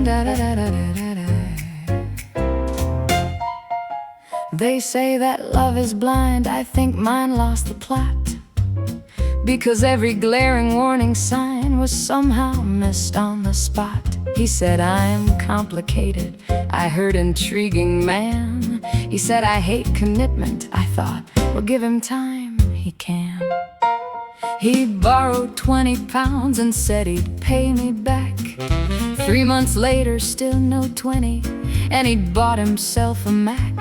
Da-da-da-da-da-da. They say that love is blind. I think mine lost the plot, because every glaring warning sign was somehow missed on the spot. He said, I'm complicated. I heard intriguing man. He said, I hate commitment. I thought, well, give him time, he can. He borrowed 20 pounds and said he'd pay me back. 3 months later, still no 20, and he'd bought himself a Mac.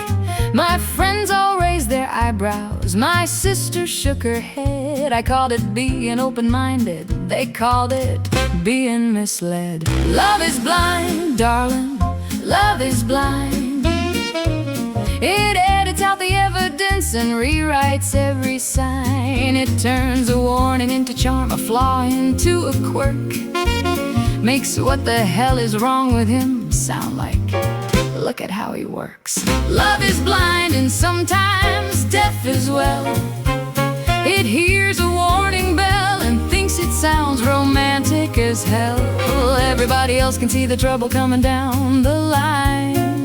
My friends all raised their eyebrows. My sister shook her head. I called it being open-minded. They called it being misled. Love is blind, darling. Love is blind. It edits out the evidence and rewrites every sign. It turns a warning into charm, a flaw into a quirk. Makes what the hell is wrong with him sound like, look at how he works. Love is blind and sometimes deaf as well. It hears a warning bell and thinks it sounds romantic as hell. Everybody else can see the trouble coming down the line,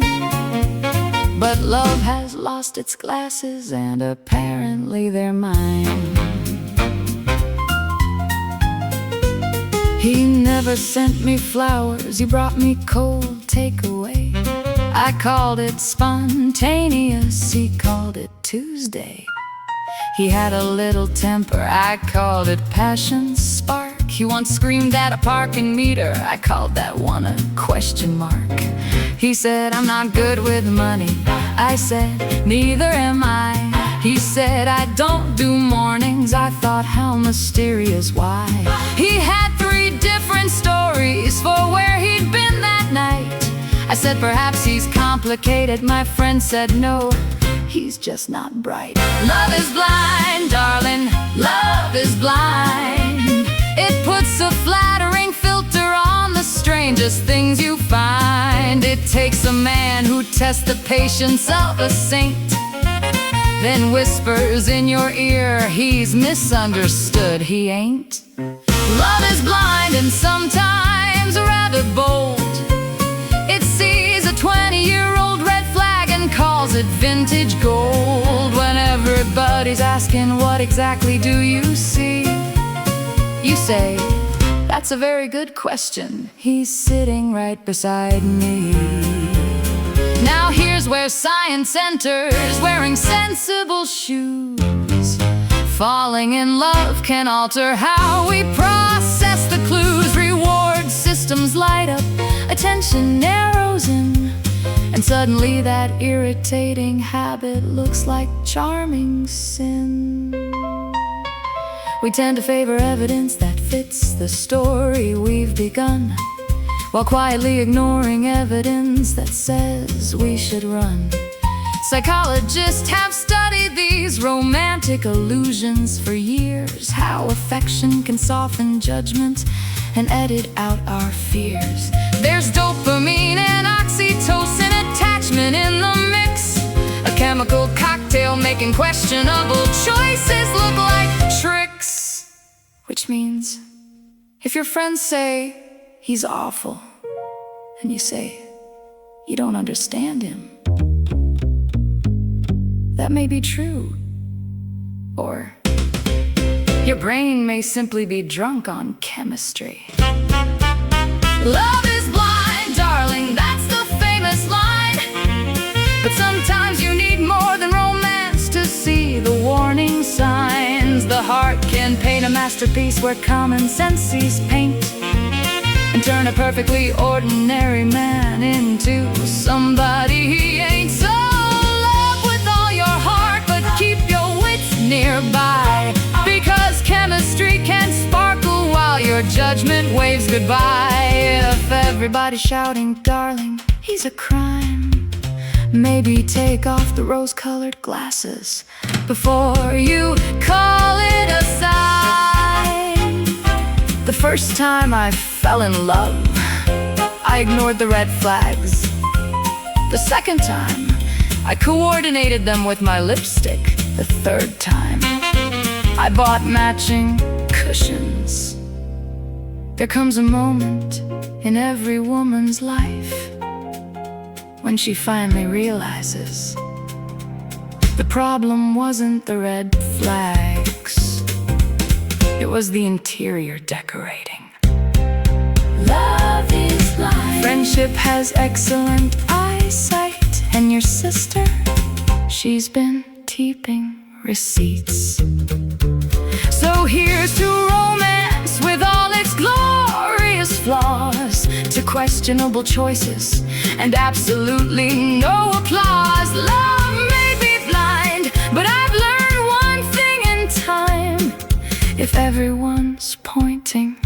but love has lost its glasses and apparently they're mine. He never sent me flowers, he brought me cold takeaway. I called it spontaneous, he called it Tuesday. He had a little temper, I called it passion spark. He once screamed at a parking meter, I called that one a question mark. He said, I'm not good with money. I said, neither am I. He said, I don't do mornings. I thought, how mysterious, why? He had 3 different stories for where he'd been that night. I said, perhaps he's complicated. My friend said, no, he's just not bright. Love is blind, darling. Love is blind. It puts a flattering filter on the strangest things you find. It takes a man who tests the patience of a saint, then whispers in your ear, he's misunderstood, he ain't. Love is blind and sometimes rather bold. It sees a 20-year-old red flag and calls it vintage gold. When everybody's asking, what exactly do you see? You say, that's a very good question. He's sitting right beside me. Now here's where science enters, wearing sensible shoes. Falling in love can alter how we process the clues. Reward systems light up, attention narrows in, and suddenly that irritating habit looks like charming sin. We tend to favor evidence that fits the story we've begun, while quietly ignoring evidence that says we should run. Psychologists have studied these romantic illusions for years, how affection can soften judgment and edit out our fears. There's dopamine and oxytocin attachment in the mix, a chemical cocktail making questionable choices look like tricks. Which means, if your friends say he's awful, and you say you don't understand him, that may be true. Or your brain may simply be drunk on chemistry. Love is blind, darling, that's the famous line. But sometimes you need more than romance to see the warning signs. The heart can paint a masterpiece where common sense sees paint, and turn a perfectly ordinary man into somebody he ain't. So love with all your heart, but keep your wits nearby, because chemistry can sparkle while your judgment waves goodbye. If everybody's shouting, darling, he's a crime, maybe take off the rose-colored glasses before you call it a sign. The first time I fell in love, I ignored the red flags. The second time, I coordinated them with my lipstick. The third time, I bought matching cushions. There comes a moment in every woman's life when she finally realizes the problem wasn't the red flags, it was the interior decorating. Love is blind. Friendship has excellent eyesight, and your sister, she's been keeping receipts. So here's to romance with all its glorious flaws, to questionable choices and absolutely no applause. Love may be blind, but I've learned one thing in time: if everyone's pointing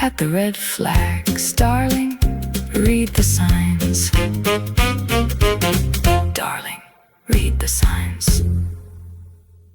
at the red flags, darling, read the signs. Darling, read the signs.